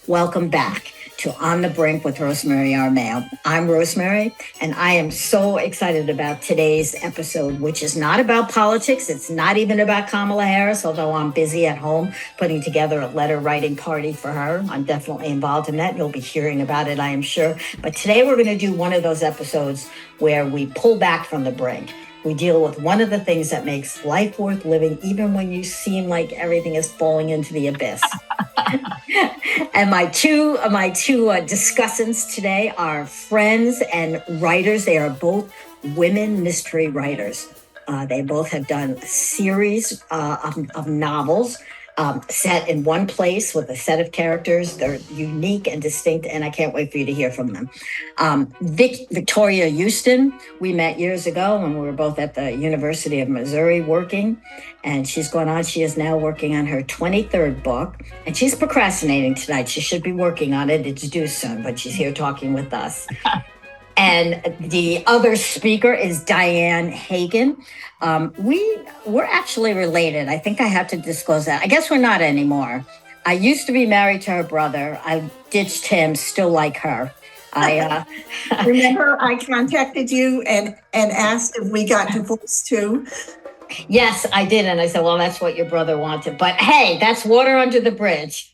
Welcome back to On the Brink with Rosemary Armail. I'm Rosemary, and I am so excited about today's episode, which is not about politics. It's not even about Kamala Harris, although I'm busy at home putting together a letter writing party for her. I'm definitely involved in that. You'll be hearing about it, I am sure. But today we're going to do one of those episodes where we pull back from the brink. We deal with one of the things that makes life worth living, even when you seem like everything is falling into the abyss. And my two discussants today are friends and writers. They are both women mystery writers. They both have done a series of novels set in one place with a set of characters. They're unique and distinct, and I can't wait for you to hear from them. Victoria Houston, we met years ago when we were both at the University of Missouri working, and she's gone on. She is now working on her 23rd book, and she's procrastinating tonight. She should be working on it. It's due soon, but she's here talking with us. And the other speaker is Dianne Hagan. We're actually related. I think I have to disclose that. I guess we're not anymore. I used to be married to her brother. I ditched him, still like her. Remember, I contacted you and asked if we got divorced too. Yes, I did. And I said, well, that's what your brother wanted. But hey, that's water under the bridge.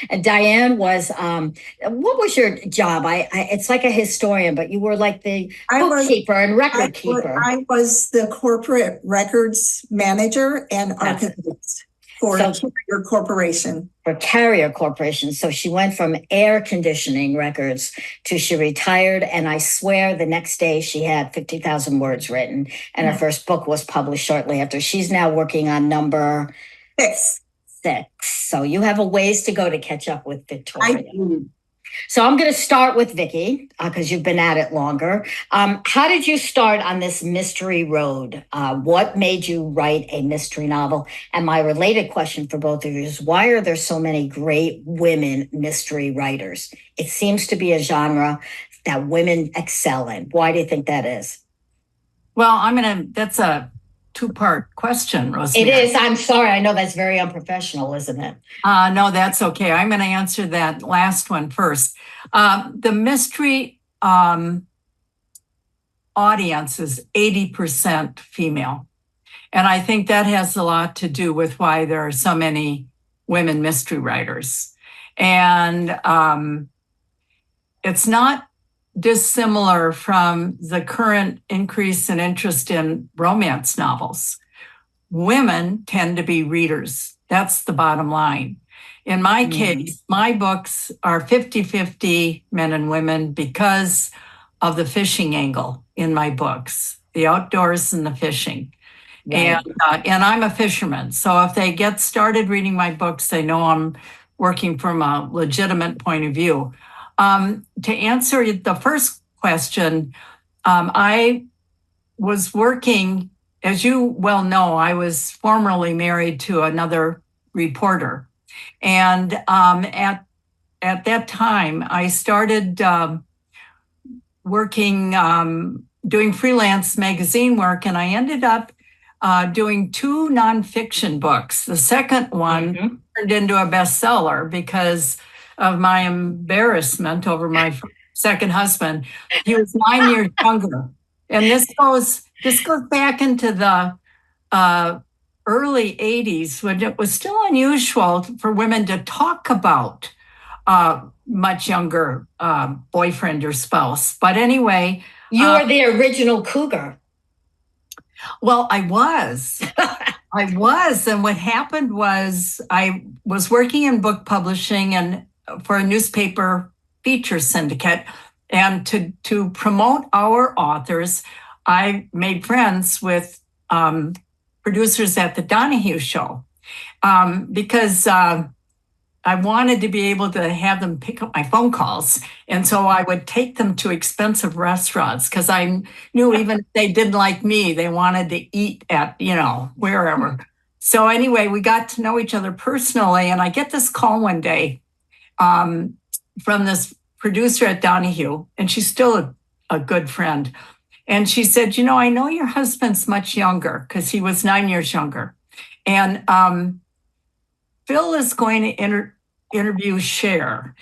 And Dianne was, what was your job? It's like a historian, but you were like the bookkeeper and record keeper. I was the corporate records manager and archivist for Carrier Corporation. For Carrier Corporation. So she went from air conditioning records to she retired. And I swear the next day she had 50,000 words written. And her first book was published shortly after. She's now working on number 6. So you have a ways to go to catch up with Victoria. So I'm going to start with Vicki because you've been at it longer. How did you start on this mystery road? What made you write a mystery novel? And my related question for both of you is, why are there so many great women mystery writers? It seems to be a genre that women excel in. Why do you think that is? Well, that's a two-part question, Rosemary. It is. I'm sorry. I know that's very unprofessional, isn't it? No, that's okay. I'm going to answer that last one first. The mystery audience is 80% female. And I think that has a lot to do with why there are so many women mystery writers. And it's not dissimilar from the current increase in interest in romance novels. Women tend to be readers. That's the bottom line. In my case, my books are 50-50 men and women because of the fishing angle in my books, the outdoors and the fishing. Right. And I'm a fisherman. So if they get started reading my books, they know I'm working from a legitimate point of view. To answer the first question, I was working, as you well know, I was formerly married to another reporter. And at that time, I started working, doing freelance magazine work, and I ended up doing 2 nonfiction books. The second one turned into a bestseller because of my embarrassment over my second husband. He was 9 years younger. And this goes back into the early 80s when it was still unusual for women to talk about much younger boyfriend or spouse. But anyway. You were the original cougar. Well, I was. And what happened was I was working in book publishing and for a newspaper feature syndicate. And to promote our authors, I made friends with producers at the Donahue Show because I wanted to be able to have them pick up my phone calls. And so I would take them to expensive restaurants because I knew even if they didn't like me, they wanted to eat at, wherever. So anyway, we got to know each other personally. And I get this call one day from this producer at Donahue, and she's still a good friend. And she said, I know your husband's much younger because he was 9 years younger. And Phil is going to interview Cher,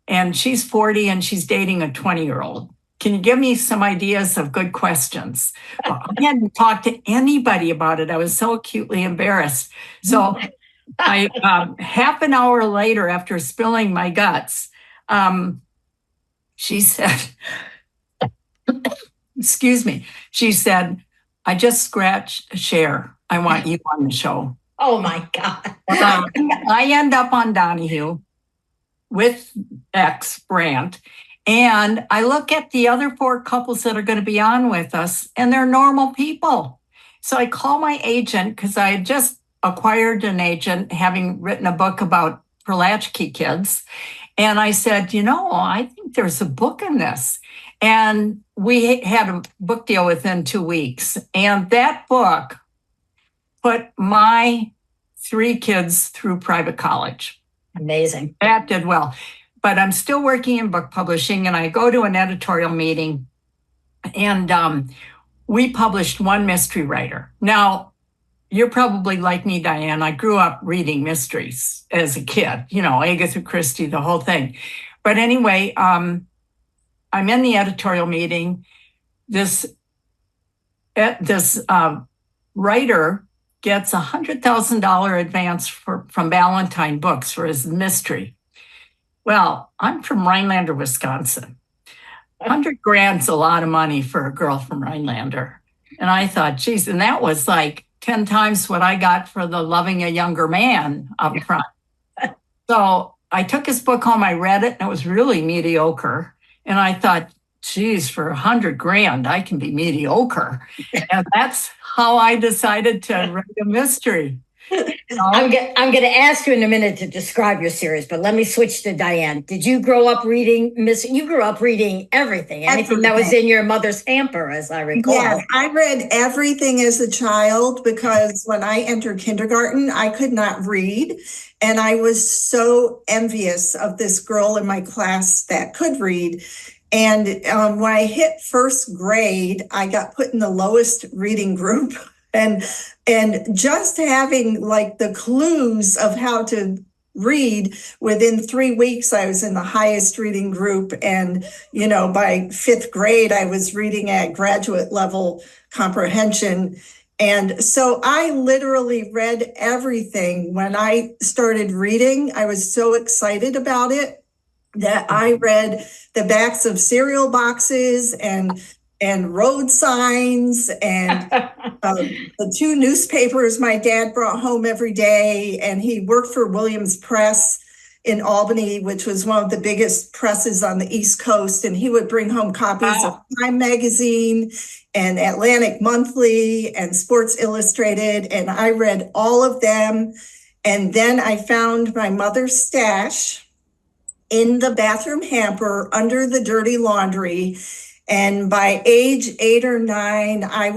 and she's 40 and she's dating a 20-year-old. Can you give me some ideas of good questions? Well, I hadn't talked to anybody about it. I was so acutely embarrassed. So I, half an hour later, after spilling my guts, she said, excuse me, she said, I just scratched Cher. I want you on the show. Oh my God. I end up on Donahue with ex Brandt. And I look at the other 4 couples that are going to be on with us, and they're normal people. So I call my agent, because I had just acquired an agent, having written a book about Perlatchky kids. And I said, I think there's a book in this. And we had a book deal within 2 weeks. And that book put my 3 kids through private college. Amazing. That did well. But I'm still working in book publishing, and I go to an editorial meeting, and we published 1 mystery writer. Now, you're probably like me, Diane. I grew up reading mysteries as a kid, Agatha Christie, the whole thing. But anyway, I'm in the editorial meeting. This writer gets $100,000 advance from Ballantine Books for his mystery. Well, I'm from Rhinelander, Wisconsin. $100,000's a lot of money for a girl from Rhinelander. And I thought, geez, and that was like 10 times what I got for the Loving a Younger Man up front. So I took his book home, I read it, and it was really mediocre. And I thought, geez, for $100,000, I can be mediocre. And that's how I decided to write a mystery. I'm going to ask you in a minute to describe your series, but let me switch to Diane. Did you grow up reading, you grew up reading anything that was in your mother's hamper, as I recall? Yes, I read everything as a child, because when I entered kindergarten, I could not read. And I was so envious of this girl in my class that could read. And when I hit first grade, I got put in the lowest reading group. And just having like the clues of how to read, within 3 weeks, I was in the highest reading group. And, by 5th grade, I was reading at graduate level comprehension. And so I literally read everything. When I started reading, I was so excited about it that I read the backs of cereal boxes and road signs and the 2 newspapers my dad brought home every day. And he worked for Williams Press in Albany, which was one of the biggest presses on the East Coast. And he would bring home copies of Time Magazine and Atlantic Monthly and Sports Illustrated. And I read all of them. And then I found my mother's stash in the bathroom hamper under the dirty laundry. And by age 8 or 9, I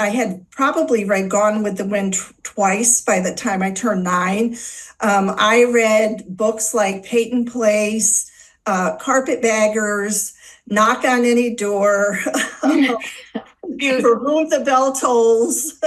had probably read Gone with the Wind twice by the time I turned 9. I read books like Peyton Place, Carpetbaggers, Knock on Any Door, For Whom the Bell Tolls,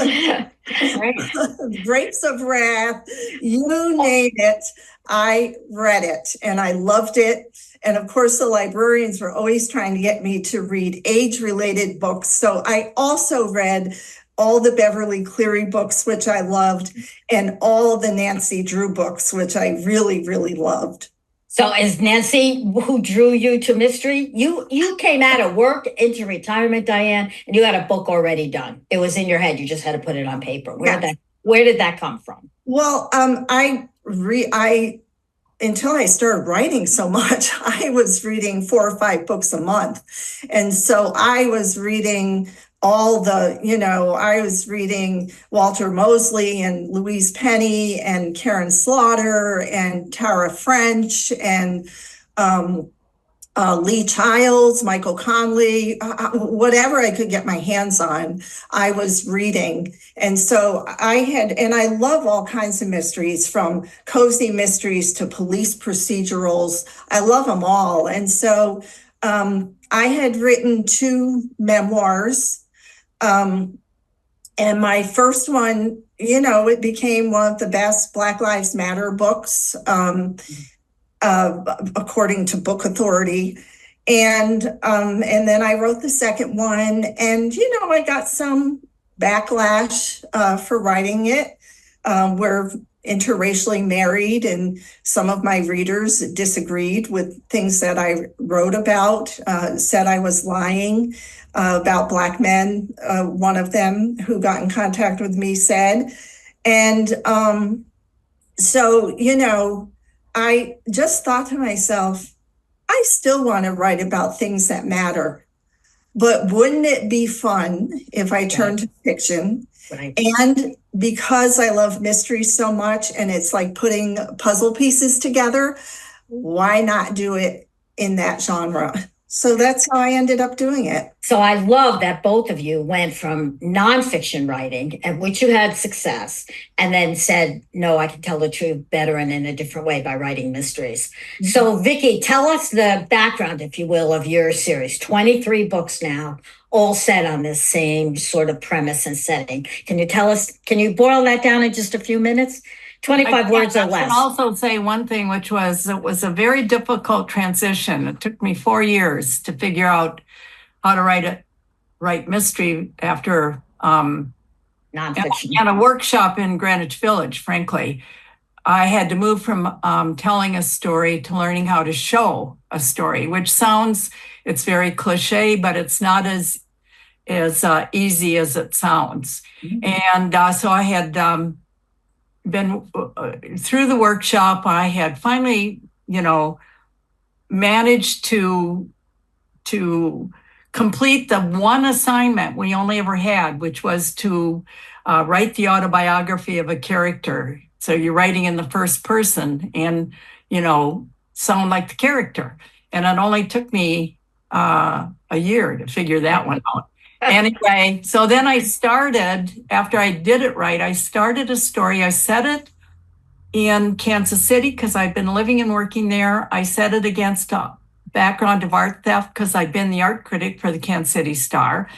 Grapes of Wrath, you name it. I read it and I loved it. And of course, the librarians were always trying to get me to read age-related books. So I also read all the Beverly Cleary books, which I loved, and all the Nancy Drew books, which I really, really loved. So is Nancy who drew you to mystery? You came out of work into retirement, Diane, and you had a book already done. It was in your head. You just had to put it on paper. Where did that come from? Well, until I started writing so much, I was reading 4 or 5 books a month. And so I was reading I was reading Walter Mosley and Louise Penny and Karen Slaughter and Tara French and Lee Childs, Michael Conley, whatever I could get my hands on, I was reading. And so I love all kinds of mysteries, from cozy mysteries to police procedurals. I love them all. And so I had written 2 memoirs. And my first one, it became one of the best Black Lives Matter books. according to Book Authority. And then I wrote the second one, and I got some backlash for writing it. We're interracially married, and some of my readers disagreed with things that I wrote about, said I was lying about Black men. One of them who got in contact with me said, and so, I just thought to myself, I still want to write about things that matter, but wouldn't it be fun if I turned to fiction? Right. And because I love mystery so much, and it's like putting puzzle pieces together, why not do it in that genre? So that's how I ended up doing it. So I love that both of you went from nonfiction writing, at which you had success, and then said, no, I can tell the truth better and in a different way by writing mysteries. Mm-hmm. So Vicki, tell us the background, if you will, of your series. 23 books now, all set on this same sort of premise and setting. Can you boil that down in just a few minutes? 25 words or less. I can also say one thing, which was, it was a very difficult transition. It took me 4 years to figure out how to write mystery after nonfiction. And a workshop in Greenwich Village, frankly. I had to move from telling a story to learning how to show a story, which it's very cliche, but it's not as easy as it sounds. Mm-hmm. And so I had been through the workshop. I had finally, managed to complete the one assignment we only ever had, which was to write the autobiography of a character. So you're writing in the first person and, sound like the character. And it only took me a year to figure that one out. Anyway, so then I started, after I did it right, I started a story. I set it in Kansas City because I've been living and working there. I set it against a background of art theft because I've been the art critic for the Kansas City Star.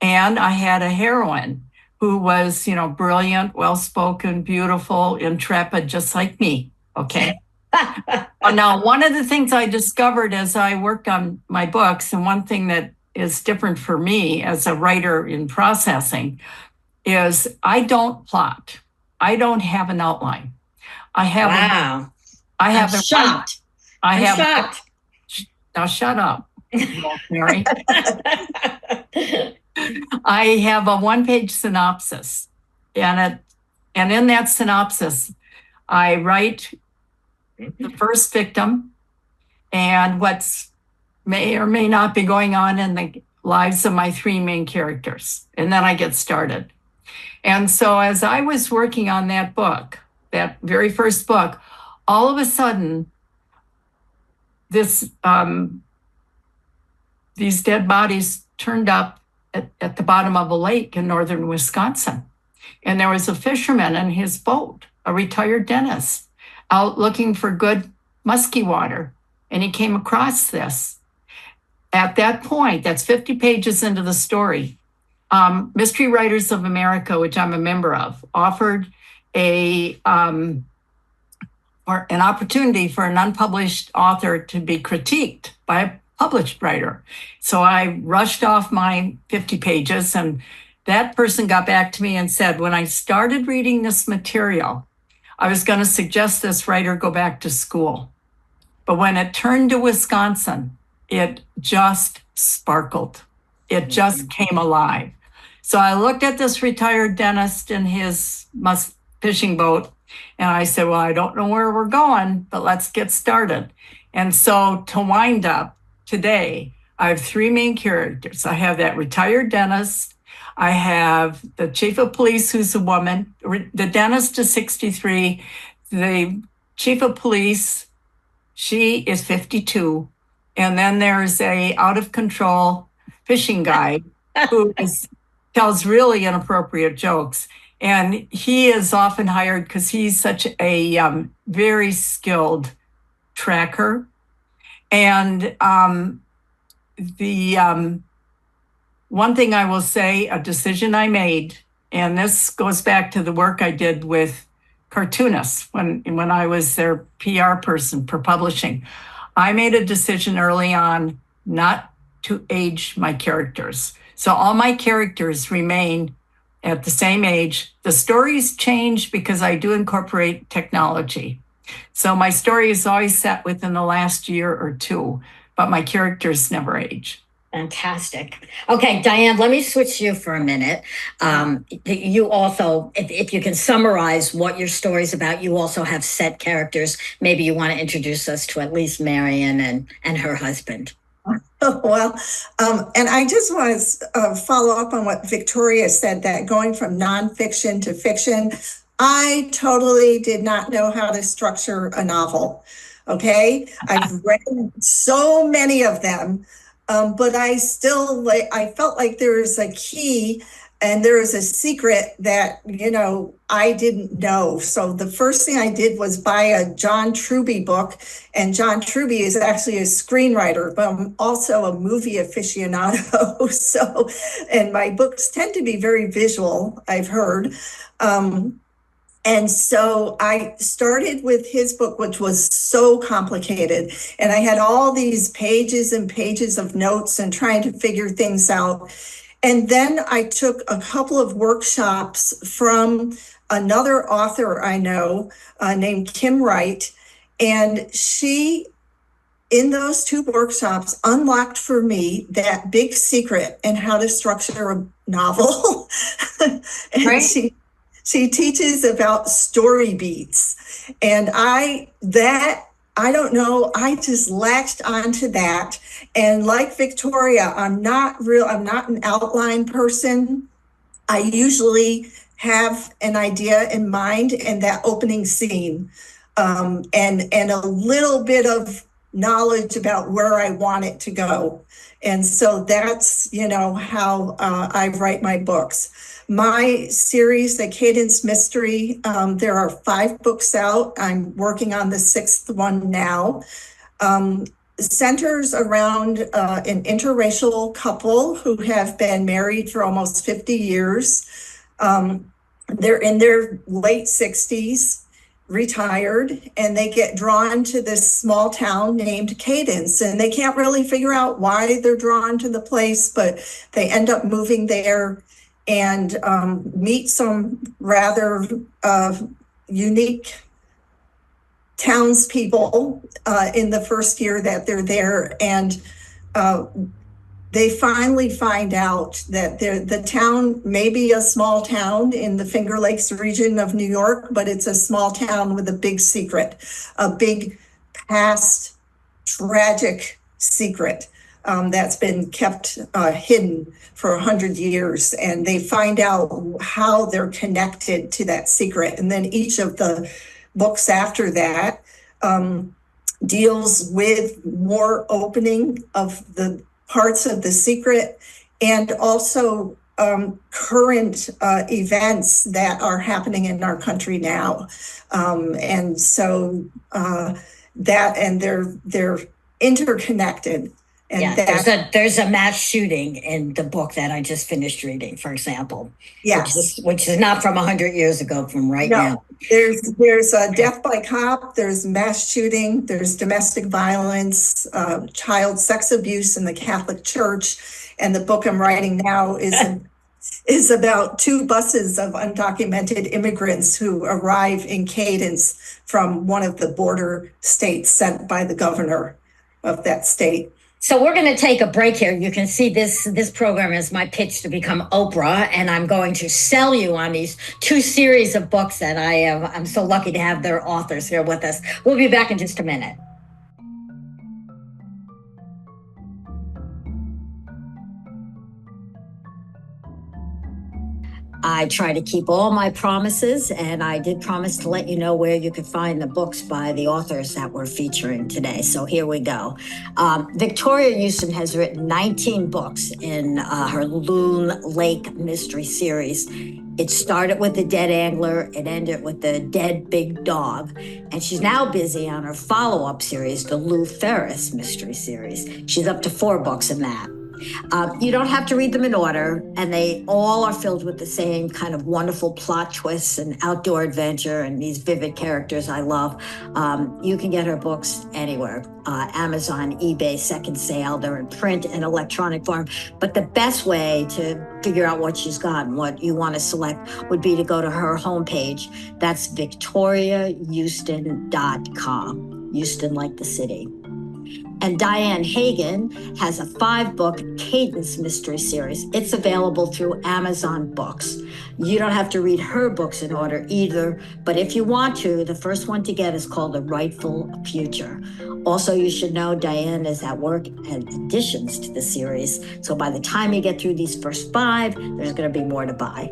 And I had a heroine who was, brilliant, well-spoken, beautiful, intrepid, just like me, okay? Now, one of the things I discovered as I worked on my books, and one thing that is different for me as a writer in processing, is I don't plot. I don't have an outline. I'm shocked. Now shut up, Mary. I have a one-page synopsis, and in that synopsis, I write the first victim and what's may or may not be going on in the lives of my three main characters. And then I get started. And so as I was working on that book, that very first book, all of a sudden, these dead bodies turned up at the bottom of a lake in northern Wisconsin. And there was a fisherman in his boat, a retired dentist, out looking for good musky water. And he came across this. At that point, that's 50 pages into the story, Mystery Writers of America, which I'm a member of, offered an opportunity for an unpublished author to be critiqued by a published writer. So I rushed off my 50 pages, and that person got back to me and said, when I started reading this material, I was going to suggest this writer go back to school. But when it turned to Wisconsin, it just sparkled. It just came alive. So I looked at this retired dentist in his fishing boat, and I said, well, I don't know where we're going, but let's get started. And so to wind up today, I have three main characters. I have that retired dentist. I have the chief of police, who's a woman. The dentist is 63. The chief of police, she is 52. And then there's a out of control fishing guy who tells really inappropriate jokes. And he is often hired because he's such a very skilled tracker. And the one thing I will say, a decision I made, and this goes back to the work I did with cartoonists when I was their PR person for publishing. I made a decision early on not to age my characters. So all my characters remain at the same age. The stories change because I do incorporate technology. So my story is always set within the last year or two, but my characters never age. Fantastic. Okay, Dianne, let me switch you for a minute. You also, if you can summarize what your story's about, you also have set characters. Maybe you want to introduce us to at least Marion and her husband. Well, and I just want to follow up on what Victoria said, that going from nonfiction to fiction, I totally did not know how to structure a novel. Okay, I've read so many of them, but I felt like there was a key and there was a secret that, I didn't know. So the first thing I did was buy a John Truby book, and John Truby is actually a screenwriter, but I'm also a movie aficionado. So, and my books tend to be very visual, I've heard. And so I started with his book, which was so complicated. And I had all these pages and pages of notes and trying to figure things out. And then I took a couple of workshops from another author I know named Kim Wright. And she, in those two workshops, unlocked for me that big secret in how to structure a novel. And right. She teaches about story beats. And I don't know, I just latched onto that. And like Victoria, I'm not an outline person. I usually have an idea in mind in that opening scene, and a little bit of knowledge about where I want it to go. And so that's, how I write my books. My series, The Cadence Mystery, there are 5 books out. I'm working on the 6th one now. Centers around an interracial couple who have been married for almost 50 years. They're in their late 60s, retired, and they get drawn to this small town named Cadence, and they can't really figure out why they're drawn to the place, but they end up moving there and meet some rather unique townspeople in the first year that they're there. And they finally find out that the town may be a small town in the Finger Lakes region of New York, but it's a small town with a big secret, a big past tragic secret that's been kept hidden for 100 years. And they find out how they're connected to that secret. And then each of the books after that deals with more opening of the parts of the secret, and also current events that are happening in our country now. And so they're interconnected. And yeah, there's a mass shooting in the book that I just finished reading, for example. Yes, which is not from 100 years ago, from now. There's a death by cop, there's mass shooting, there's domestic violence, child sex abuse in the Catholic Church, and the book I'm writing now is about 2 buses of undocumented immigrants who arrive in Cadence from one of the border states sent by the governor of that state. So we're going to take a break here. You can see this program is my pitch to become Oprah, and I'm going to sell you on these 2 series of books that I'm so lucky to have their authors here with us. We'll be back in just a minute. I try to keep all my promises, and I did promise to let you know where you could find the books by the authors that we're featuring today. So here we go. Victoria Houston has written 19 books in her Loon Lake Mystery series. It started with The Dead Angler, it ended with The Dead Big Dog, and she's now busy on her follow-up series, the Lou Ferris Mystery series. She's up to 4 books in that. You don't have to read them in order, and they all are filled with the same kind of wonderful plot twists and outdoor adventure and these vivid characters I love. You can get her books anywhere, Amazon, eBay, Second Sale. They're in print and electronic form. But the best way to figure out what she's got and what you want to select would be to go to her homepage. That's victoriahouston.com. Houston like the city. And Dianne Hagan has a 5-book Cadence Mystery series. It's available through Amazon Books. You don't have to read her books in order either, but if you want to, the first one to get is called The Rightful Future. Also, you should know Dianne is at work at additions to the series, so by the time you get through these first 5, there's going to be more to buy.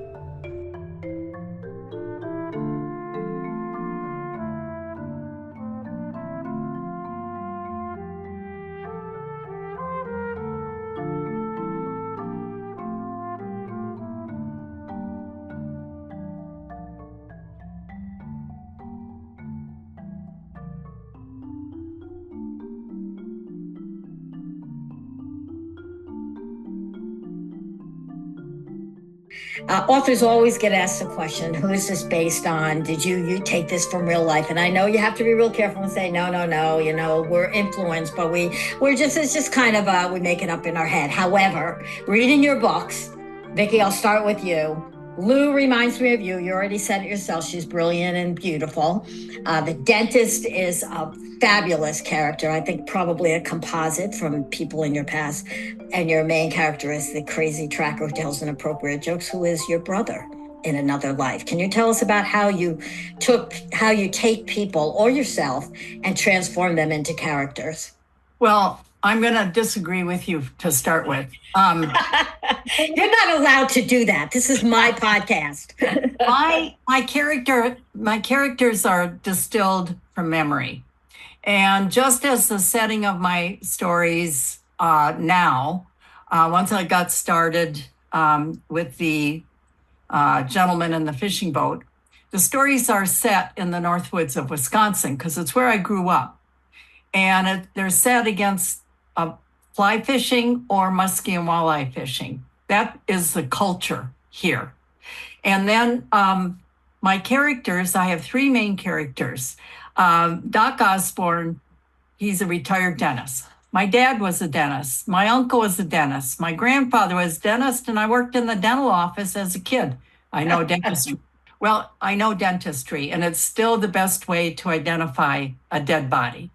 Authors always get asked the question, who is this based on? Did you take this from real life? And I know you have to be real careful and say, no, we're influenced, but it's just kind of, we make it up in our head. However, reading your books, Vicki, I'll start with you. Lou reminds me of you. You already said it yourself. She's brilliant and beautiful. The dentist is a fabulous character. I think probably a composite from people in your past. And your main character is the crazy tracker who tells inappropriate jokes, who is your brother in another life. Can you tell us about how you take people or yourself and transform them into characters? Well, I'm going to disagree with you to start with. You're not allowed to do that. This is my podcast. My characters are distilled from memory. And just as the setting of my stories now, once I got started with the gentleman in the fishing boat, the stories are set in the Northwoods of Wisconsin because it's where I grew up. And they're set against fly fishing or muskie and walleye fishing. That is the culture here. And then my characters, I have 3 main characters. Doc Osborne, he's a retired dentist. My dad was a dentist. My uncle was a dentist. My grandfather was a dentist, and I worked in the dental office as a kid. I know dentistry. Well, I know dentistry, and it's still the best way to identify a dead body.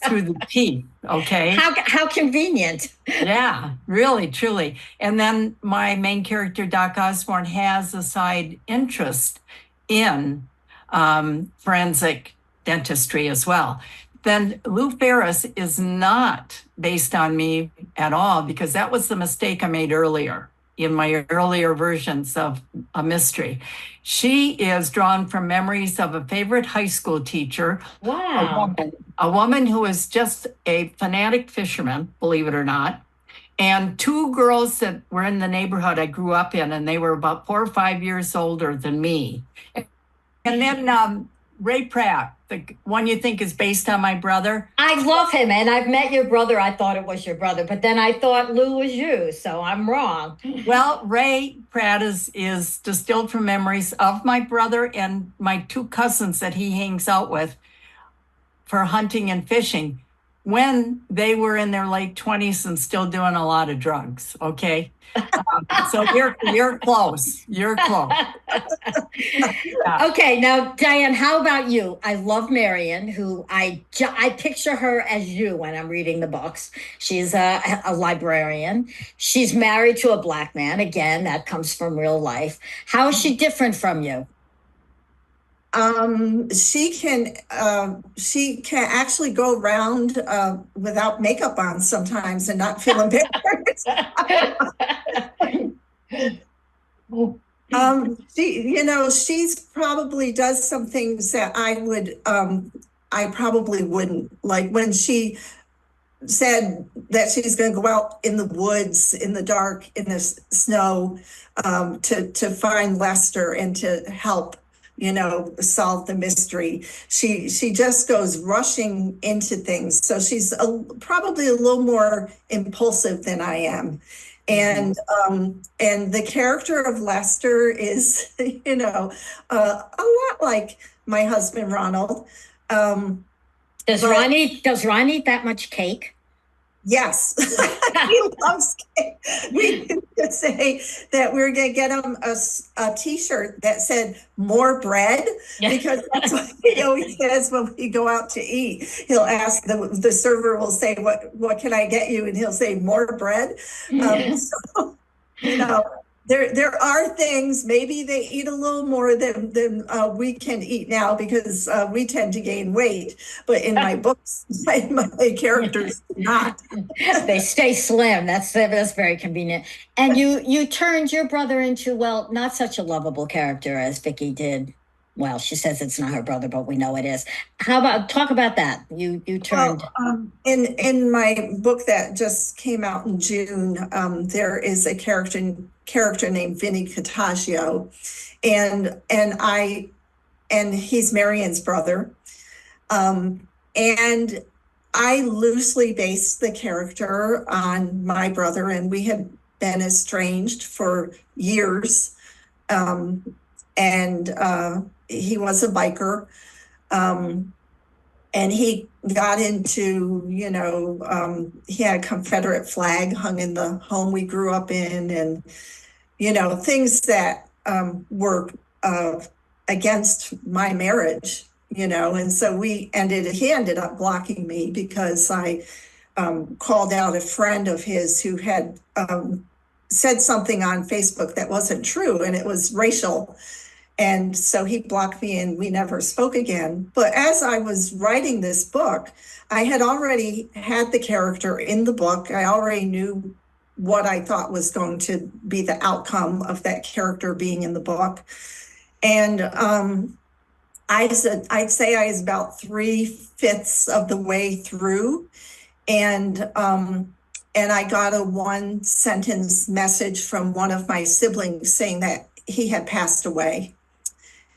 Through the teeth, okay? How convenient. Yeah, really, truly. And then my main character, Doc Osborne, has a side interest in forensic dentistry as well. Then Lou Ferris is not based on me at all, because that was the mistake I made earlier in my earlier versions of a mystery. She is drawn from memories of a favorite high school teacher. Wow. A woman who was just a fanatic fisherman, believe it or not, and 2 girls that were in the neighborhood I grew up in, and they were about 4 or 5 years older than me. And then Ray Pratt, the one you think is based on my brother. I love him, and I've met your brother. I thought it was your brother, but then I thought Lou was you, so I'm wrong. Well, Ray Pratt is distilled from memories of my brother and my 2 cousins that he hangs out with for hunting and fishing when they were in their late 20s and still doing a lot of drugs, okay? So you're close. You're close. Yeah. Okay, now Dianne, how about you? I love Marion, who I picture her as you when I'm reading the books. She's a librarian. She's married to a Black man. Again, that comes from real life. How is she different from you? She can actually go around without makeup on sometimes and not feel embarrassed. She's probably does some things that I probably wouldn't. Like when she said that she's going to go out in the woods in the dark in the snow to find Lester and to help solve the mystery. She just goes rushing into things. So she's probably a little more impulsive than I am. And the character of Lester is, a lot like my husband Ronald. Does Ron eat that much cake? Yes, he loves cake. We could say that we're going to get him a T-shirt that said "more bread," because that's what he always says when we go out to eat. He'll ask the server will say, "What can I get you?" And he'll say, "More bread." So, there are things, maybe they eat a little more than we can eat now, because we tend to gain weight. But in my books, my characters do not. They stay slim. That's very convenient. And you turned your brother into, well, not such a lovable character as Vicky did. Well, she says it's not her brother, but we know it is. Talk about that? You turned. Well, in my book that just came out in June, there is a character named Vinny Cottagio, and he's Marion's brother, and I loosely based the character on my brother, and we had been estranged for years, and he was a biker, and he got into, he had a Confederate flag hung in the home we grew up in, and, things that were against my marriage, and so he ended up blocking me because I called out a friend of his who had said something on Facebook that wasn't true, and it was racial. And so he blocked me and we never spoke again. But as I was writing this book, I had already had the character in the book. I already knew what I thought was going to be the outcome of that character being in the book. And I'd say I was about 3/5 of the way through. And I got a 1-sentence message from one of my siblings saying that he had passed away.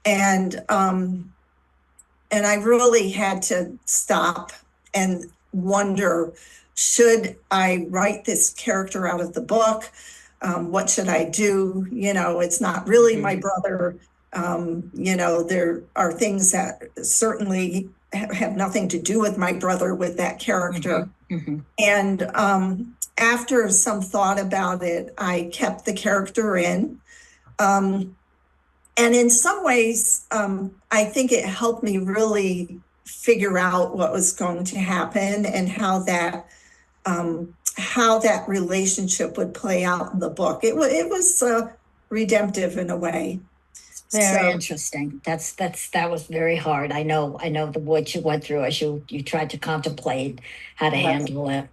And I really had to stop and wonder, should I write this character out of the book? What should I do? It's not really my brother. There are things that certainly have nothing to do with my brother with that character. And after some thought about it, I kept the character in. And in some ways, I think it helped me really figure out what was going to happen and how that relationship would play out in the book. It was redemptive in a way. Very interesting. That was very hard. I know what you went through as you tried to contemplate how to handle it.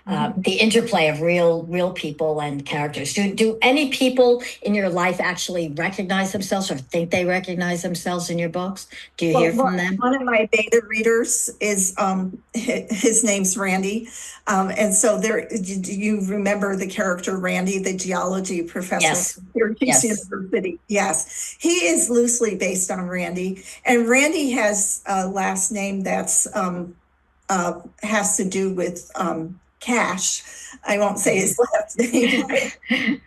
The interplay of real people and characters. Do any people in your life actually recognize themselves or think they recognize themselves in your books? Do you hear from them? One of my beta readers is his name's Randy, and so you remember the character Randy, the geology professor from Syracuse University. Yes, he is loosely based on Randy, and Randy has a last name that's has to do with cash. I won't say his last name.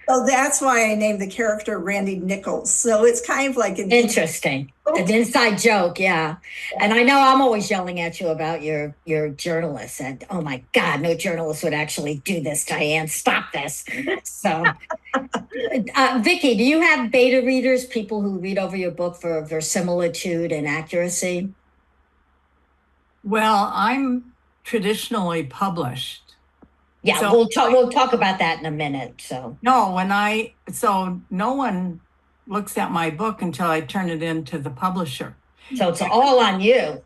So that's why I named the character Randy Nichols. So it's kind of like an interesting, an inside joke. Yeah. And I know I'm always yelling at you about your journalists, and oh my God, no journalist would actually do this, Diane. Stop this. So Vicky, do you have beta readers, people who read over your book for verisimilitude and accuracy? Well, I'm traditionally published. Yeah, so we'll talk about that in a minute. So no one looks at my book until I turn it in to the publisher. So it's all on you.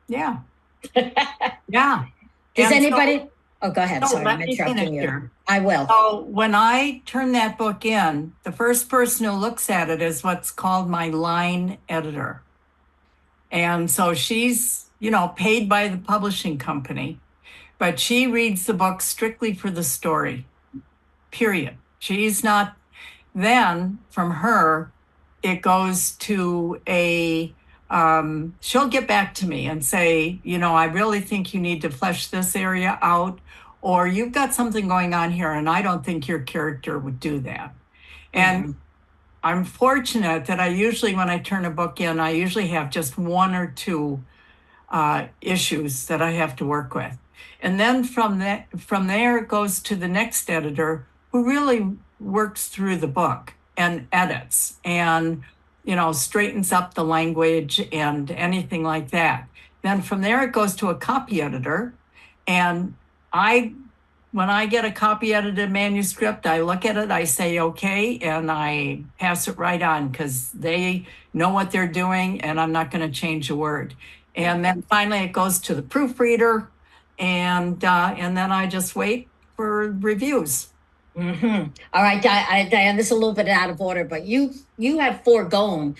Yeah. Yeah. Does anybody? Oh, go ahead. Sorry, I'm interrupting you. Here. I will. So when I turn that book in, the first person who looks at it is what's called my line editor. And so she's, paid by the publishing company, but she reads the book strictly for the story, period. She's not, then from her, it goes to she'll get back to me and say, I really think you need to flesh this area out, or you've got something going on here, and I don't think your character would do that. And I'm fortunate that I usually, when I turn a book in, I usually have just one or two issues that I have to work with. And then from there, it goes to the next editor, who really works through the book and edits and, straightens up the language and anything like that. Then from there, it goes to a copy editor. And when I get a copy edited manuscript, I look at it, I say, okay, and I pass it right on, because they know what they're doing and I'm not going to change a word. And then finally it goes to the proofreader, and then I just wait for reviews. Mm-hmm. All right, Dianne, this is a little bit out of order, but you have foregone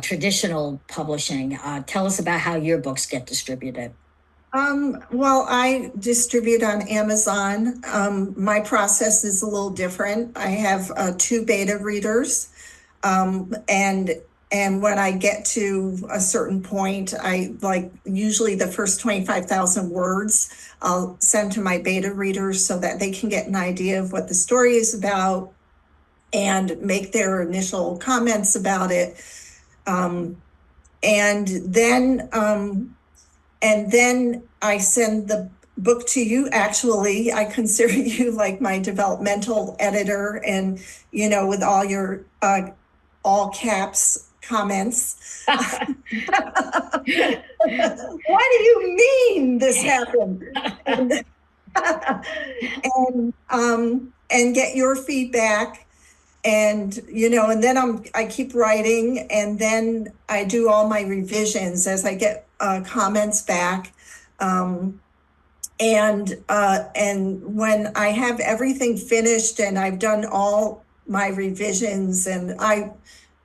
traditional publishing. Tell us about how your books get distributed. Well, I distribute on Amazon. My process is a little different. I have 2 beta readers, and when I get to a certain point, usually the first 25,000 words, I'll send to my beta readers so that they can get an idea of what the story is about and make their initial comments about it. And then I send the book to you. Actually, I consider you like my developmental editor, and, with all your all caps comments. What do you mean this happened? And get your feedback, and then I keep writing, and then I do all my revisions as I get comments back, and when I have everything finished and I've done all my revisions and I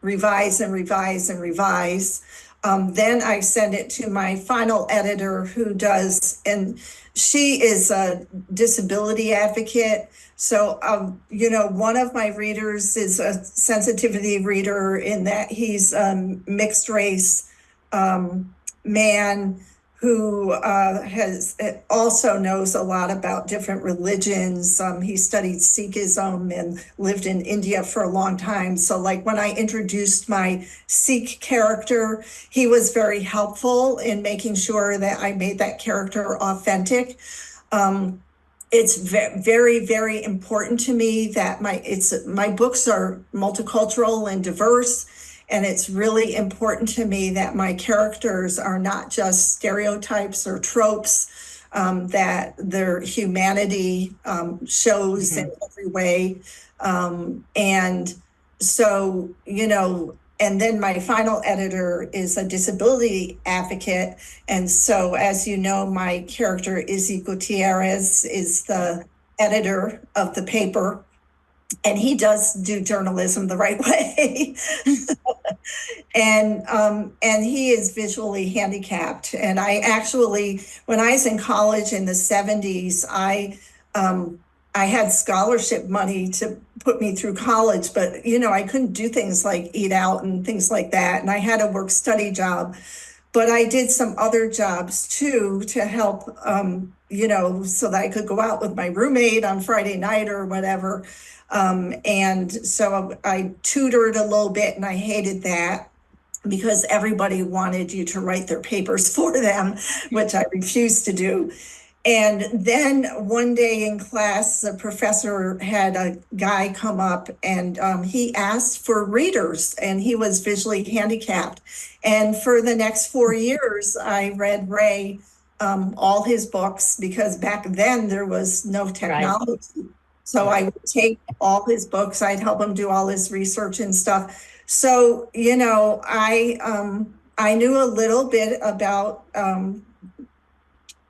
revise and revise and revise, then I send it to my final editor, who does, and she is a disability advocate. So, one of my readers is a sensitivity reader, in that he's a mixed race man who also knows a lot about different religions. He studied Sikhism and lived in India for a long time. So like when I introduced my Sikh character, he was very helpful in making sure that I made that character authentic. It's very, very important to me that my books are multicultural and diverse. And it's really important to me that my characters are not just stereotypes or tropes, that their humanity shows in every way. And so, and then my final editor is a disability advocate. And so, as you know, my character, Izzy Gutierrez, is the editor of the paper. And he does do journalism the right way. And he is visually handicapped. And I actually, when I was in college in the 70s, I had scholarship money to put me through college, but I couldn't do things like eat out and things like that. And I had a work-study job, but I did some other jobs too to help, so that I could go out with my roommate on Friday night or whatever. And so I tutored a little bit, and I hated that because everybody wanted you to write their papers for them, which I refused to do. And then one day in class, the professor had a guy come up, and he asked for readers, and he was visually handicapped. And for the next 4 years, I read Ray all his books, because back then there was no technology. Right. So I would take all his books, I'd help him do all his research and stuff. So, I knew a little bit about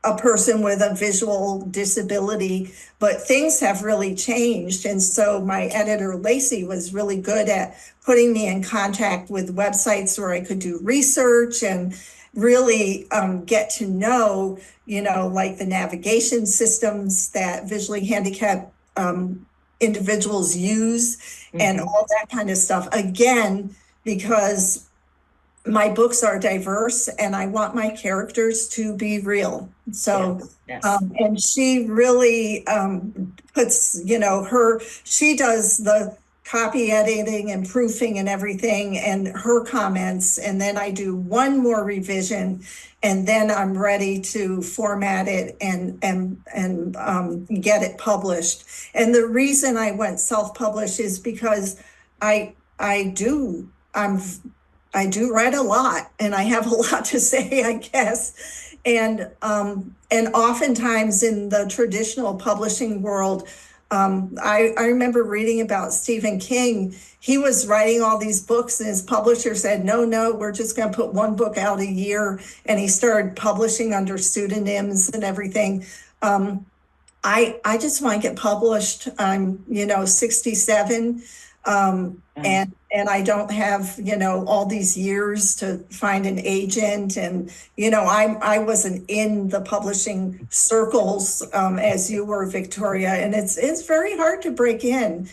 a person with a visual disability, but things have really changed. And so my editor, Lacey, was really good at putting me in contact with websites where I could do research and really get to know, like the navigation systems that visually handicapped individuals use and all that kind of stuff. Again, because my books are diverse and I want my characters to be real. So, Yes. and she really puts, she does the copy editing and proofing and everything and her comments. And then I do one more revision and then I'm ready to format it and get it published. And the reason I went self-published is because I do write a lot and I have a lot to say, I guess. And oftentimes in the traditional publishing world, I remember reading about Stephen King. He was writing all these books and his publisher said, no, we're just going to put one book out a year. And he started publishing under pseudonyms and everything. I just want to get published. I'm, 67. And I don't have, all these years to find an agent. And, I wasn't in the publishing circles, as you were, Victoria, and it's very hard to break in.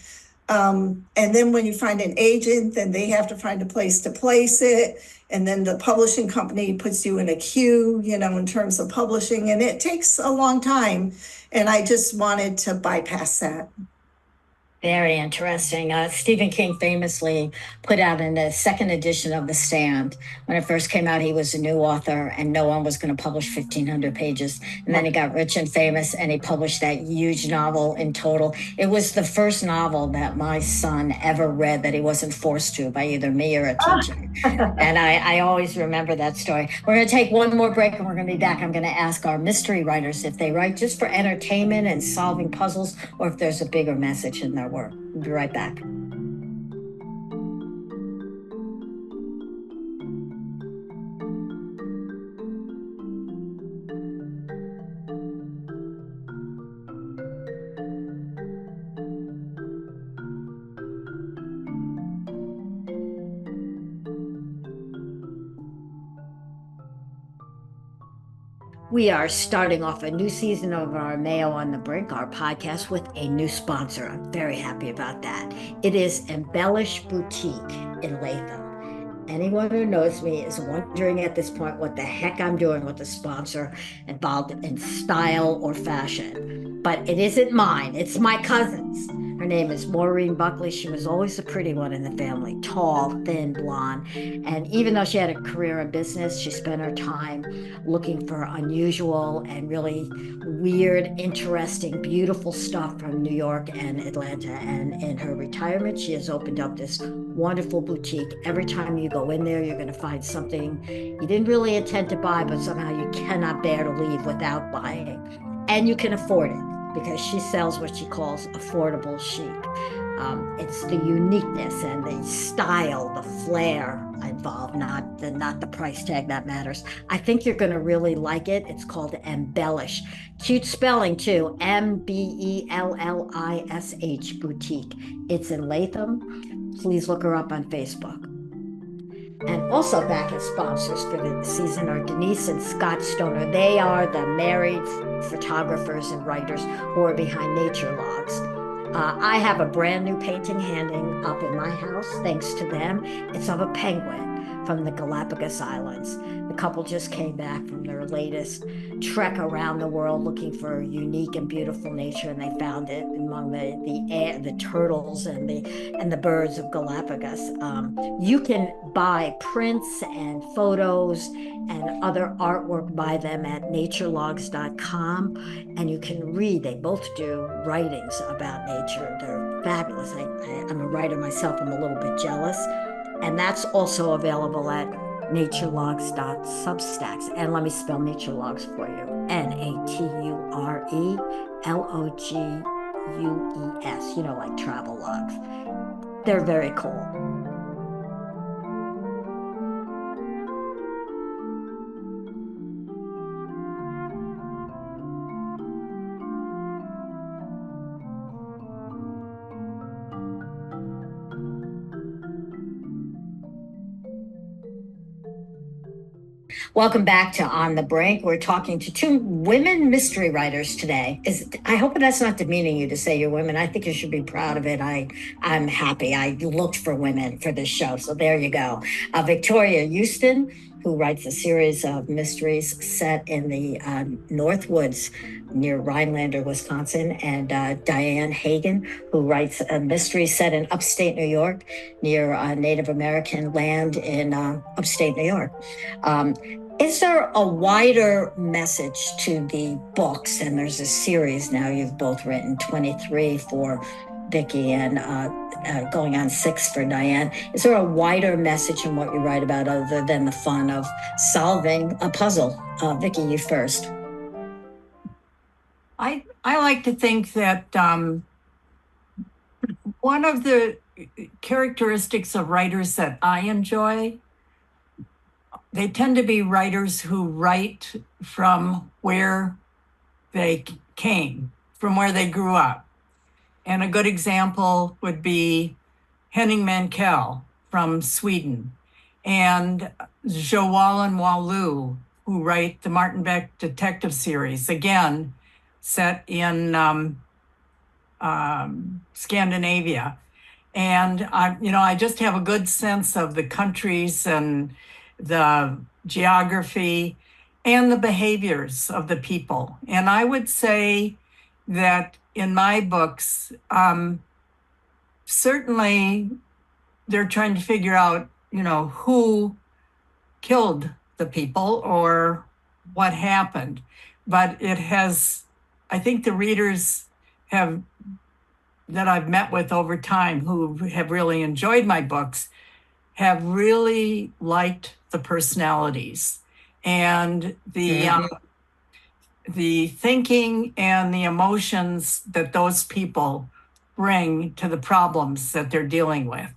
And then when you find an agent, then they have to find a place to place it. And then the publishing company puts you in a queue, in terms of publishing, and it takes a long time. And I just wanted to bypass that. Very interesting. Stephen King famously put out in the second edition of The Stand. When it first came out, he was a new author and no one was going to publish 1,500 pages. And then he got rich and famous and he published that huge novel in total. It was the first novel that my son ever read that he wasn't forced to by either me or a teacher. And I always remember that story. We're going to take one more break and we're going to be back. I'm going to ask our mystery writers if they write just for entertainment and solving puzzles or if there's a bigger message in their work. We'll be right back. We are starting off a new season of our Mayo on the Brink, our podcast, with a new sponsor. I'm very happy about that. It is Embellish Boutique in Latham. Anyone who knows me is wondering at this point what the heck I'm doing with a sponsor involved in style or fashion. But it isn't mine, it's my cousin's. Her name is Maureen Buckley. She was always the pretty one in the family, tall, thin, blonde. And even though she had a career in business, she spent her time looking for unusual and really weird, interesting, beautiful stuff from New York and Atlanta. And in her retirement, she has opened up this wonderful boutique. Every time you go in there, you're going to find something you didn't really intend to buy, but somehow you cannot bear to leave without buying. And you can afford it because she sells what she calls affordable chic. It's the uniqueness and the style, the flair involved, not the price tag that matters. I think you're going to really like it. It's called Embellish. Cute spelling too, Mbellish Boutique. It's in Latham. Please look her up on Facebook. And also back as sponsors for the season are Denise and Scott Stoner. They are the married photographers and writers who are behind Nature Logs. I have a brand new painting hanging up in my house, thanks to them. It's of a penguin from the Galapagos Islands. The couple just came back from their latest trek around the world looking for unique and beautiful nature, and they found it among the turtles and the birds of Galapagos. You can buy prints and photos and other artwork by them at naturelogs.com, and you can read. They both do writings about nature. They're fabulous. I'm a writer myself. I'm a little bit jealous. And that's also available at naturelogs.substacks. And let me spell Naturelogs for you. Naturelogues, like travel logs. They're very cool. Welcome back to On the Brink. We're talking to two women mystery writers today. I hope that's not demeaning you to say you're women. I think you should be proud of it. I'm happy. I looked for women for this show, so there you go. Victoria Houston, who writes a series of mysteries set in the North Woods near Rhinelander, Wisconsin, and Dianne Hagan, who writes a mystery set in upstate New York near Native American land in upstate New York. Is there a wider message to the books? And there's a series now you've both written, 23 for Vicki and going on 6 for Dianne. Is there a wider message in what you write about other than the fun of solving a puzzle? Vicki, you first. I like to think that one of the characteristics of writers that I enjoy, they tend to be writers who write from where they came, from where they grew up. And a good example would be Henning Mankell from Sweden and Joellen Walu, who write the Martin Beck detective series, again, set in Scandinavia. And I just have a good sense of the countries and the geography and the behaviors of the people. And I would say that in my books, certainly they're trying to figure out, who killed the people or what happened. But I think the readers that I've met with over time who have really enjoyed my books have really liked the personalities and the thinking and the emotions that those people bring to the problems that they're dealing with.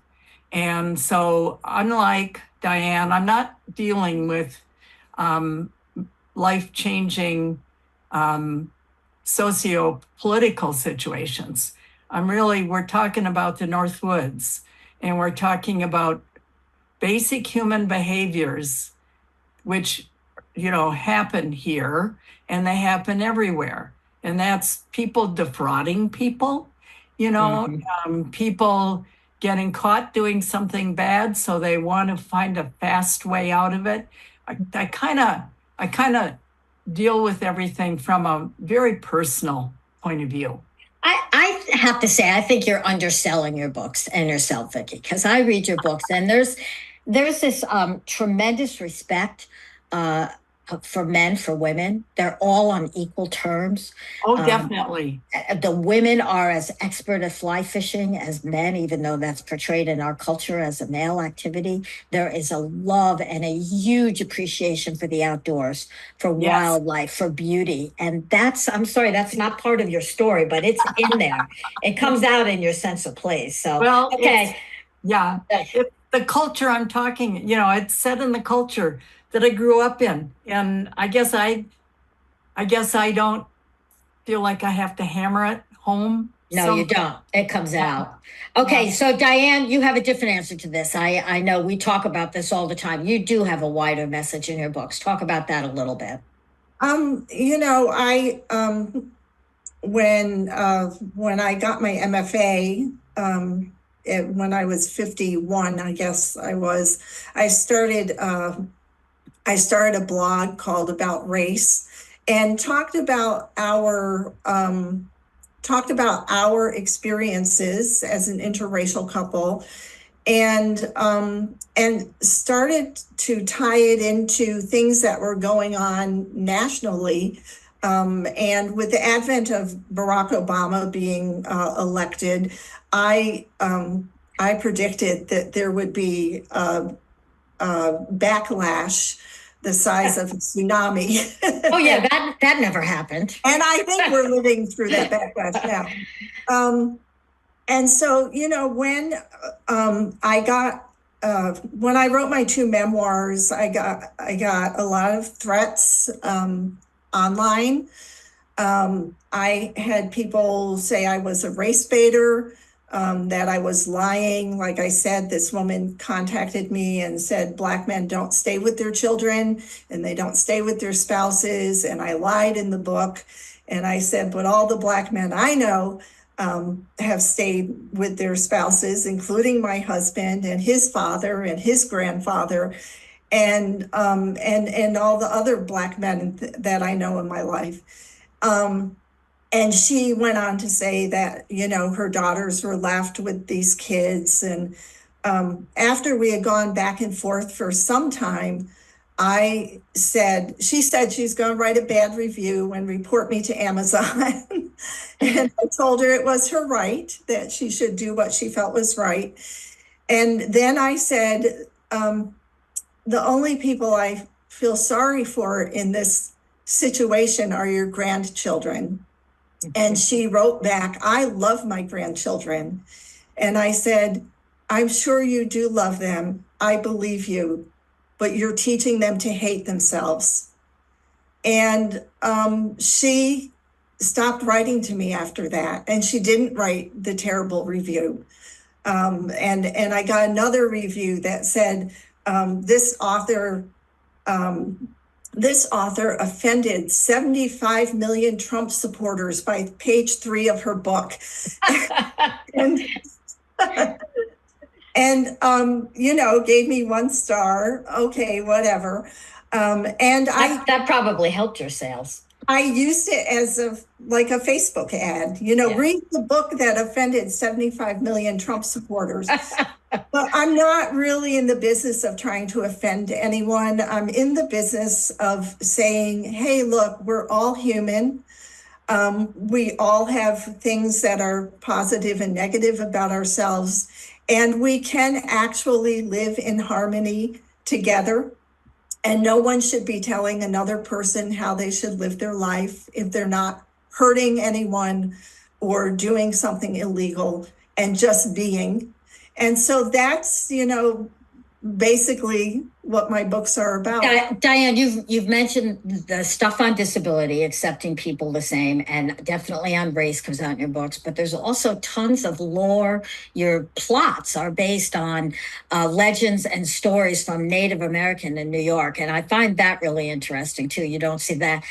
And so unlike Dianne, I'm not dealing with life-changing socio-political situations. We're talking about the North Woods, and we're talking about basic human behaviors, which, happen here and they happen everywhere. And that's people defrauding people, people getting caught doing something bad, so they want to find a fast way out of it. I kind of deal with everything from a very personal point of view. I have to say, I think you're underselling your books and yourself, Vicki, because I read your books and there's this tremendous respect for men, for women. They're all on equal terms. Oh, definitely. The women are as expert at fly fishing as men, even though that's portrayed in our culture as a male activity. There is a love and a huge appreciation for the outdoors, for wildlife, for beauty. And I'm sorry, that's not part of your story, but it's in there. It comes out in your sense of place. So, well, okay. It's the culture I'm talking, it's set in the culture that I grew up in. And I guess I don't feel like I have to hammer it home. No, you don't. It comes out. Okay, so Dianne, you have a different answer to this. I know we talk about this all the time. You do have a wider message in your books. Talk about that a little bit. When I got my MFA, when I was 51, I guess I started a blog called About Race and talked about our experiences as an interracial couple, and started to tie it into things that were going on nationally. And with the advent of Barack Obama being elected, I predicted that there would be a backlash the size of a tsunami. Oh yeah, that never happened. And I think we're living through that backlash now. And so, when when I wrote my 2 memoirs, I got a lot of threats online. I had people say I was a race baiter. that I was lying. Like I said, this woman contacted me and said Black men don't stay with their children and they don't stay with their spouses. And I lied in the book. And I said, but all the Black men I know have stayed with their spouses, including my husband and his father and his grandfather, and all the other Black men that I know in my life. And she went on to say that, you know, her daughters were left with these kids. And after we had gone back and forth for some time, she said she's going to write a bad review and report me to Amazon. And I told her it was her right, that she should do what she felt was right. And then I said, the only people I feel sorry for in this situation are your grandchildren. And she wrote back, I love my grandchildren. And I said, I'm sure you do love them. I believe you, but you're teaching them to hate themselves. And she stopped writing to me after that. And she didn't write the terrible review. And I got another review that said, this author offended 75 million Trump supporters by page 3 of her book. and you know, gave me 1 star. Okay, whatever. That probably helped your sales. I used it as a Facebook ad, you know, read the book that offended 75 million Trump supporters. But I'm not really in the business of trying to offend anyone. I'm in the business of saying, hey, look, we're all human. We all have things that are positive and negative about ourselves, and we can actually live in harmony together. And no one should be telling another person how they should live their life if they're not hurting anyone or doing something illegal, and just being. And so that's, you know, basically what my books are about. Dianne, you've mentioned the stuff on disability, accepting people the same, and definitely on race comes out in your books, but there's also tons of lore. Your plots are based on legends and stories from Native American in New York, and I find that really interesting too. You don't see that.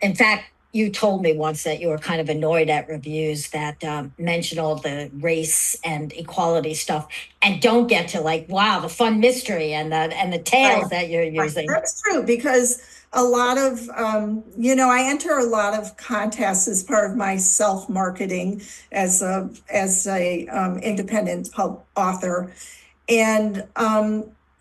In fact, you told me once that you were kind of annoyed at reviews that mention all the race and equality stuff and don't get to like, wow, the fun mystery and the tales that you're using. That's true, because a lot of, you know, I enter a lot of contests as part of my self-marketing as a independent author. And,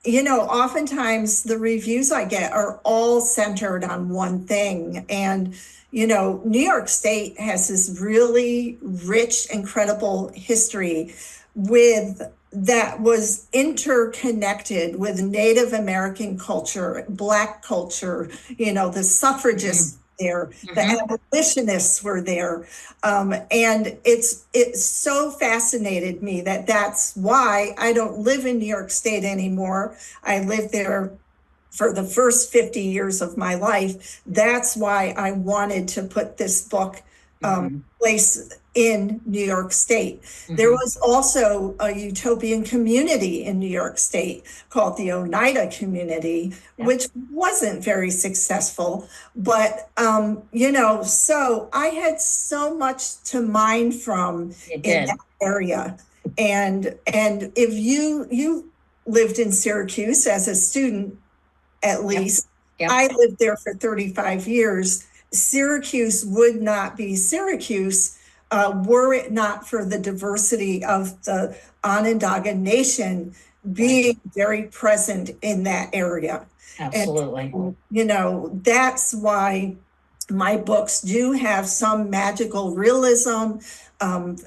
you know, oftentimes the reviews I get are all centered on one thing. And, you know, New York State has this really rich, incredible history that was interconnected with Native American culture, Black culture, you know, the suffragists there, the abolitionists were there. And it's so fascinated me that's why I don't live in New York State anymore. I lived there for the first 50 years of my life. That's why I wanted to put this book place in New York State. There was also a utopian community in New York State called the Oneida community, which wasn't very successful. But, you know, so I had so much to mine from in that area. And if you lived in Syracuse as a student, at least, I lived there for 35 years. Syracuse would not be Syracuse were it not for the diversity of the Onondaga Nation being very present in that area. Absolutely. And, you know, that's why my books do have some magical realism and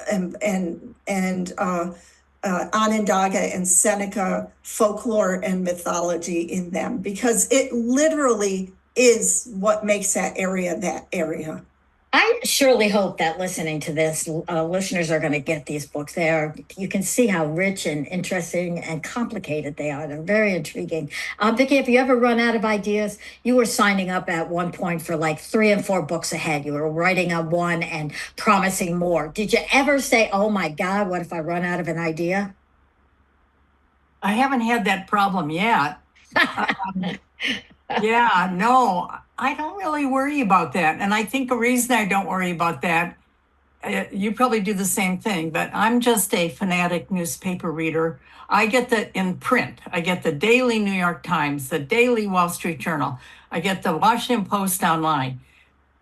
Onondaga and Seneca folklore and mythology in them, because it literally is what makes that area that area. I surely hope that listening to this, listeners are going to get these books. You can see how rich and interesting and complicated they are. They're very intriguing. Vicki, if you ever run out of ideas, you were signing up at one point for like 3 and 4 books ahead. You were writing on one and promising more. Did you ever say, oh my God, what if I run out of an idea? I haven't had that problem yet. Yeah, no, I don't really worry about that. And I think the reason I don't worry about that, you probably do the same thing, but I'm just a fanatic newspaper reader. I get the in print, I get the daily New York Times, the daily Wall Street Journal, I get the Washington Post online.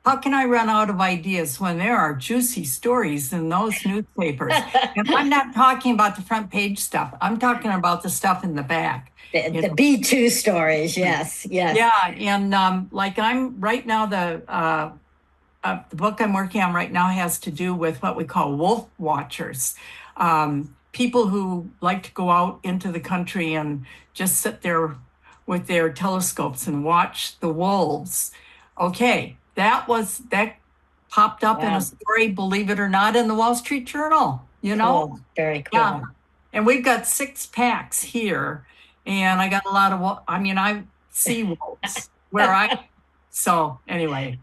How can I run out of ideas when there are juicy stories in those newspapers? And I'm not talking about the front page stuff. I'm talking about the stuff in the back. The B2 stories, yes, yes. Yeah, and like I'm right now, the book I'm working on right now has to do with what we call wolf watchers, people who like to go out into the country and just sit there with their telescopes and watch the wolves. Okay, that popped up in a story, believe it or not, in the Wall Street Journal. You know, cool. Very cool. Yeah, and we've got 6 packs here. And I got a lot of, I see wolves so anyway.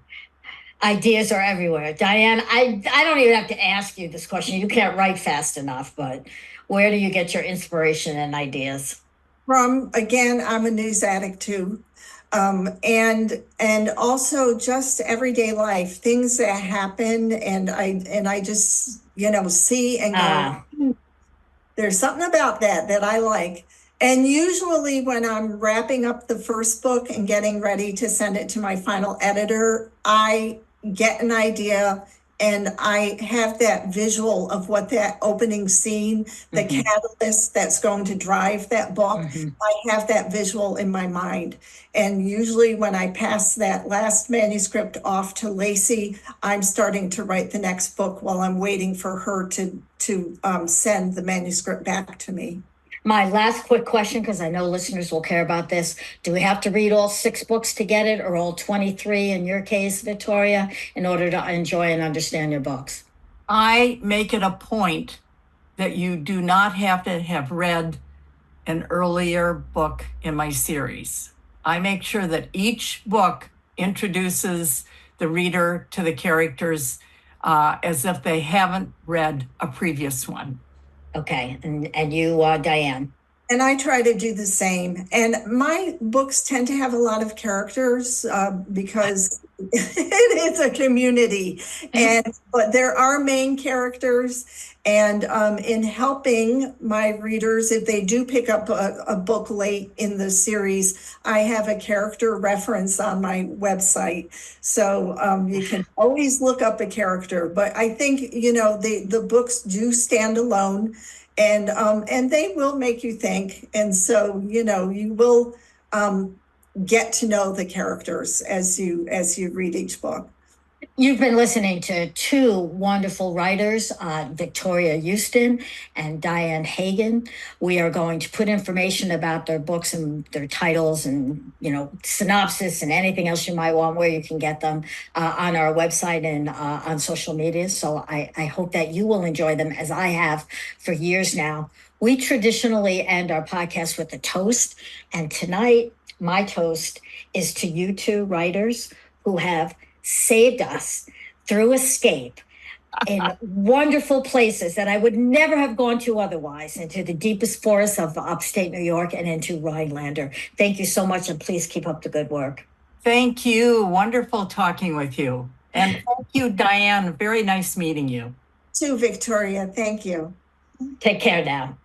Ideas are everywhere. Dianne, I don't even have to ask you this question. You can't write fast enough, but where do you get your inspiration and ideas? Again, I'm a news addict too. And also just everyday life, things that happen. And I just, see and go, there's something about that I like. And usually when I'm wrapping up the first book and getting ready to send it to my final editor, I get an idea and I have that visual of what that opening scene, the catalyst that's going to drive that book. I have that visual in my mind. And usually when I pass that last manuscript off to Lacey, I'm starting to write the next book while I'm waiting for her to send the manuscript back to me. My last quick question, because I know listeners will care about this. Do we have to read all 6 books to get it, or all 23 in your case, Victoria, in order to enjoy and understand your books? I make it a point that you do not have to have read an earlier book in my series. I make sure that each book introduces the reader to the characters as if they haven't read a previous one. Okay, and you, Dianne? And I try to do the same. And my books tend to have a lot of characters because it is a community. But there are main characters. And in helping my readers, if they do pick up a book late in the series, I have a character reference on my website. So you can always look up a character. But I think, the books do stand alone. And they will make you think. And so, you will get to know the characters as you read each book. You've been listening to 2 wonderful writers, Victoria Houston and Dianne Hagan. We are going to put information about their books and their titles and, synopsis and anything else you might want, where you can get them on our website and on social media. So I hope that you will enjoy them, as I have for years now. We traditionally end our podcast with a toast. And tonight, my toast is to you 2 writers who have saved us through escape in wonderful places that I would never have gone to otherwise, into the deepest forests of upstate New York and into Rhinelander. Thank you so much, and please keep up the good work. Thank you. Wonderful talking with you. And thank you, Dianne. Very nice meeting you. Too, Victoria. Thank you. Take care now.